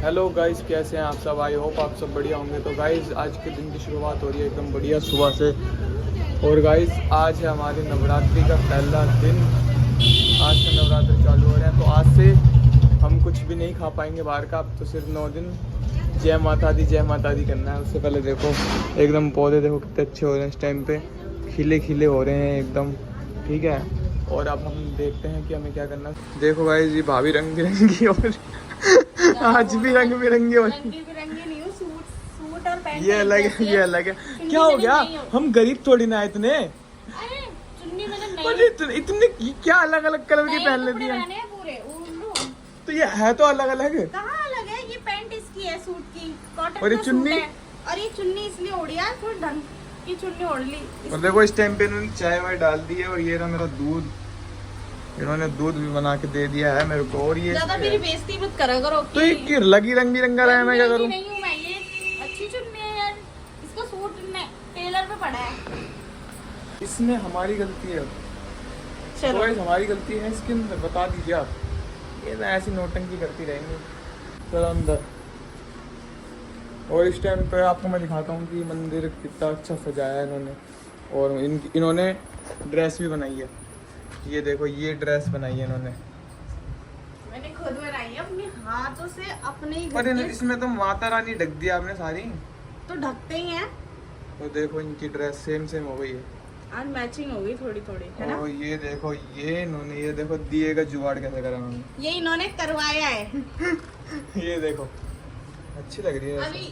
Hello guys, कैसे हैं आप सब। आई होप आप सब बढ़िया होंगे। तो गाइस आज के दिन की शुरुआत हो रही है एकदम बढ़िया सुबह से। और गाइस आज है हमारी नवरात्रि का पहला दिन। आज से नवरात्रि चालू हो रहे हैं, तो आज से हम कुछ भी नहीं खा पाएंगे बाहर का। अब तो सिर्फ 9 दिन जय माता दी करना है। उससे पहले देखो एकदम पौधे देखो कितने अच्छे हो रहे हैं इस टाइम पे, खिले खिले हो रहे हैं एकदम, ठीक है। और अब हम देखते हैं कि हमें क्या करना है। देखो गाइस ये भाभी रंग बिरंगी और आज भी रंग बिरंगी हो रही है। सूट और पैंट ये अलग है, ये अलग है। क्या हो गया, हम गरीब थोड़ी ना है इतने। अरे चुन्नी मैंने पर इतने क्या अलग अलग कलर की पहन लेती है पूरे तो ये है तो अलग अलग। कहाँ अलग है, ये पैंट इसकी है सूट की, कॉटन और ये का चुन्नी? सूट है। और ये चुन्नी इसलिए ओढ़ी यार, थोड़ी ढंग की चुन्नी ओढ़ ली। और देखो इस टाइम पे इन्होंने चाय वाय डाल दी है। और ये रहा मेरा दूध, इन्होंने दूध भी बना के दे दिया है मेरे को। और ये ज्यादा मेरी बेइज्जती मत करा करो। तो ये लगी रंग बिरंगा रहा है, मैं क्या करूँ। नहीं हूँ मैं, ये अच्छी चुन्नी है यार, इसका सूट टेलर पे पड़ा है। इसमें हमारी गलती है, चलो तो हमारी गलती है इसके अंदर, बता दीजिए आप। ये तो ऐसी नौटंकी करती रहेंगी। चलो अंदर। और इस टाइम पे आपको मैं दिखाता हूँ कि मंदिर कितना अच्छा सजाया है इन्होंने। और इन्होंने ड्रेस भी बनाई है। ये देखो ये ड्रेस बनाई है इन्होंने, मैंने खुद बनाई है अपने हाथों से, अपने ही पर घर के। इसमें तो माता रानी ढक दिया आपने सारी। तो ढकते ही हैं। तो देखो इनकी ड्रेस सेम सेम हो गई है। आज मैचिंग हो गई थोड़ी थोड़ी, है ना। और ये देखो ये इन्होंने, ये देखो दिए का जुगाड़ कैसे करा उन्होंने। ये इन्होंने करवाया है। ये देखो अच्छी लग रही है वैसे। अभी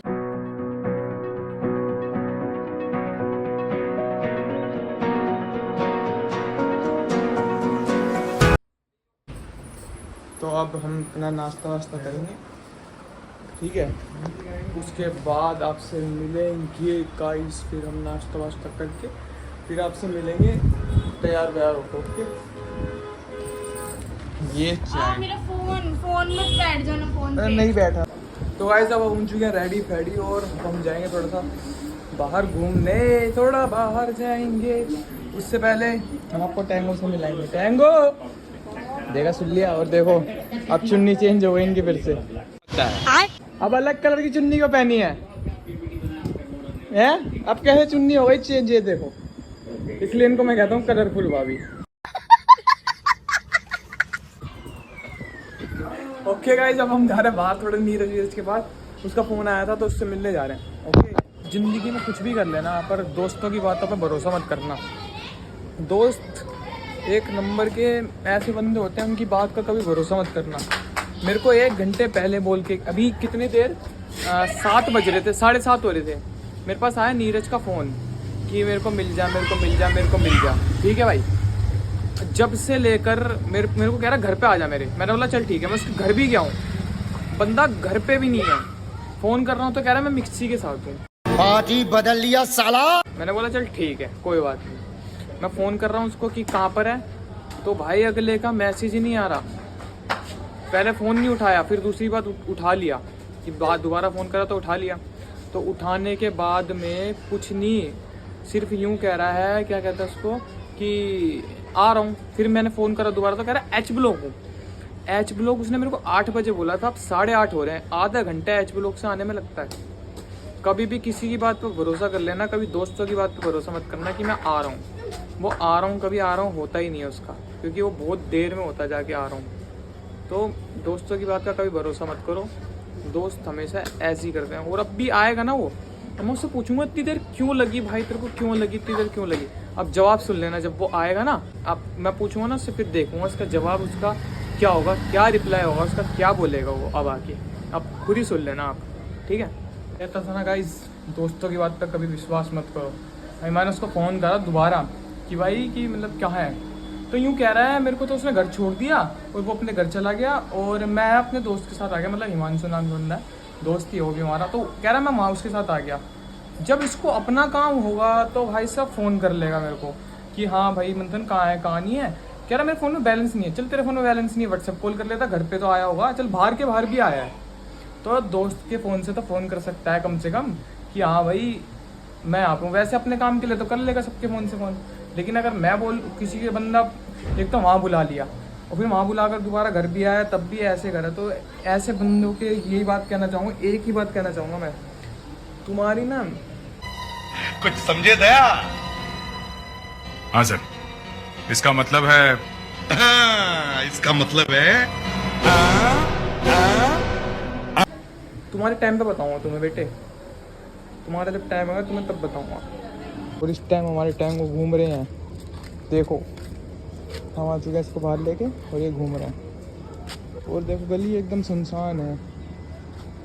तो अब हम अपना नाश्ता वास्ता करेंगे, ठीक है। उसके बाद आपसे मिलेंगे गाइस। फिर हम नाश्ता वास्ता करके फिर आपसे मिलेंगे तैयार व्यार होकर, ओके। ये चाय मेरा फोन मत बैठ जाना फोन पे। नहीं बैठा। तो गाइस अब हम चुके हैं रेडी फैडी, और हम जाएंगे थोड़ा सा बाहर घूमने, थोड़ा बाहर जाएंगे। उससे पहले हम आपको टैंगो से मिलाएंगे। टैंगो देखा, सुन लिया। और देखो अब चुन्नी चेंज हो गई इनकी फिर से। अब अलग कलर की चुन्नी को पहनी है, अब कैसे चुन्नी हो गई चेंज, ये देखो। इसलिए इनको मैं कहता हूँ कलरफुल भाभी। ओके गाइस, अब हम जा रहे हैं बाहर थोड़े नीरज के बाद। उसका फ़ोन आया था तो उससे मिलने जा रहे हैं, ओके। ज़िंदगी में कुछ भी कर लेना, पर दोस्तों की बातों पर भरोसा मत करना। दोस्त एक नंबर के ऐसे बंदे होते हैं, उनकी बात का कभी भरोसा मत करना। मेरे को 1 घंटे पहले बोल के, अभी कितनी देर 7 बज रहे थे, 7:30 हो रहे थे, मेरे पास आया नीरज का फ़ोन कि मेरे को मिल जा, मेरे को मिल जा, मेरे को मिल जा। ठीक है भाई, जब से लेकर मेरे को कह रहा घर पे आ जा मेरे। मैंने बोला चल ठीक है, मैं उसके घर भी गया हूँ, बंदा घर पे भी नहीं है। फ़ोन कर रहा हूँ तो कह रहा है मैं मिक्सी के साथ हूँ। पार्टी बदल लिया साला। मैंने बोला चल ठीक है कोई बात नहीं। मैं फ़ोन कर रहा हूँ उसको कि कहाँ पर है, तो भाई अगले का मैसेज ही नहीं आ रहा। पहले फ़ोन नहीं उठाया, फिर दूसरी बात उठा लिया कि दोबारा फ़ोन करा तो उठा लिया। तो उठाने के बाद में कुछ नहीं, सिर्फ यूँ कह रहा है, क्या कहता है उसको, कि आ रहा हूँ। फिर मैंने फ़ोन करा दोबारा तो कह रहा है एच ब्लॉक हूँ। एच ब्लॉक उसने मेरे को 8 बजे बोला था, अब 8:30 हो रहे हैं। आधा घंटा एच ब्लॉक से आने में लगता है। कभी भी किसी की बात पर भरोसा कर लेना, कभी दोस्तों की बात पर भरोसा मत करना कि मैं आ रहा हूँ। वो आ रहा हूँ कभी आ रहा हूँ होता ही नहीं है उसका, क्योंकि वो बहुत देर में होता जाके आ रहा हूँ। तो दोस्तों की बात का कभी भरोसा मत करो, दोस्त हमेशा ऐसे ही करते हैं। और अब भी आएगा ना वो, तो मैं उससे पूछूंगा इतनी देर क्यों लगी भाई, तेरे को क्यों लगी, इतनी देर क्यों लगी। अब जवाब सुन लेना, जब वो आएगा ना, अब मैं पूछूंगा ना उससे, फिर देखूंगा उसका जवाब, उसका क्या होगा, क्या रिप्लाई होगा उसका, क्या बोलेगा वो अब आके। अब खुद ही सुन लेना आप, ठीक है। कहता था ना गाइस, दोस्तों की बात पर कभी विश्वास मत करो। भाई मैंने उसको फ़ोन करा दोबारा कि भाई कि मतलब क्या है, तो यूँ कह रहा है मेरे को तो उसने घर छोड़ दिया और वो अपने घर चला गया, और मैं अपने दोस्त के साथ आ गया। मतलब हिमांशु नाम बंदा है, दोस्त ही हो भी हमारा। तो कह रहा है मैं वहाँ उसके साथ आ गया। जब इसको अपना काम होगा तो भाई साहब फ़ोन कर लेगा मेरे को कि हाँ भाई मंथन कहाँ है, कहाँ नहीं है। कह रहा मेरे फ़ोन में बैलेंस नहीं है। चल तेरे फ़ोन में बैलेंस नहीं है, व्हाट्सएप कॉल कर लेता, घर पे तो आया होगा, चल बाहर के बाहर भी आया है तो दोस्त के फ़ोन से तो फ़ोन कर सकता है कम से कम कि हाँ भाई मैं आप हूँ। वैसे अपने काम के लिए तो कर लेगा सबके फ़ोन से फ़ोन, लेकिन अगर मैं बोल किसी के बंदा एक तो वहाँ बुला लिया और फिर वहाँ बुलाकर दोबारा घर भी आया, तब भी ऐसे करा। तो ऐसे बंदों के यही बात कहना चाहूँगा, एक ही बात कहना चाहूँगा मैं, तुम्हारी ना कुछ समझे दया। हाँ सर, इसका मतलब है इसका मतलब है तुम्हारे टाइम पे बताऊँगा तुम्हें बेटे, तुम्हारा जब टाइम आएगा तुम्हें तब बताऊँगा। और इस टाइम हमारे टाइम को घूम रहे हैं, देखो हम आ चुके हैं इसको बाहर लेके और ये घूम रहे हैं। और देखो गली एकदम सुनसान है,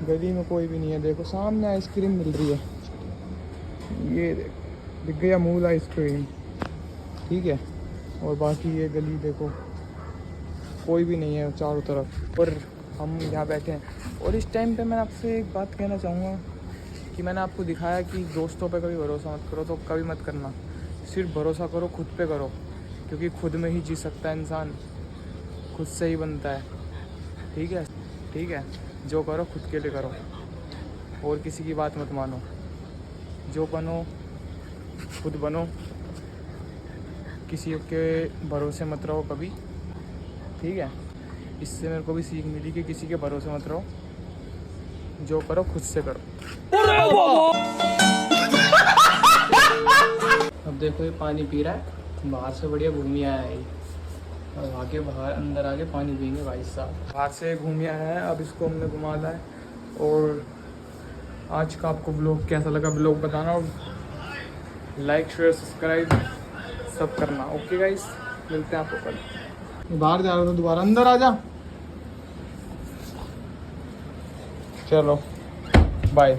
गली में कोई भी नहीं है। देखो सामने आइसक्रीम मिल रही है, ये दिख गया मूल आइसक्रीम, ठीक है। और बाकी ये गली देखो कोई भी नहीं है चारों तरफ, और हम यहाँ बैठे हैं। और इस टाइम पे मैं आपसे एक बात कहना चाहूँगा कि मैंने आपको दिखाया कि दोस्तों पे कभी भरोसा मत करो, तो कभी मत करना। सिर्फ भरोसा करो खुद पे करो, क्योंकि खुद में ही जी सकता है इंसान, खुद से ही बनता है। ठीक है, ठीक है। जो करो खुद के लिए करो, और किसी की बात मत मानो। जो बनो खुद बनो, किसी के भरोसे मत रहो कभी, ठीक है। इससे मेरे को भी सीख मिली कि किसी के भरोसे मत रहो, जो करो खुद से करो। अब देखो ये पानी पी रहा है, बाहर से बढ़िया घूमी आया है ये, और आगे बाहर अंदर आके पानी पियेंगे भाई साहब। बाहर से घूमी आया है, अब इसको हमने घुमा ला है। और आज का आपको ब्लॉग कैसा लगा, ब्लॉग बताना, और लाइक शेयर सब्सक्राइब सब करना। ओके गाइस, मिलते हैं आपको कल। बाहर जा रहा था, दोबारा अंदर आ जा। चलो बाय।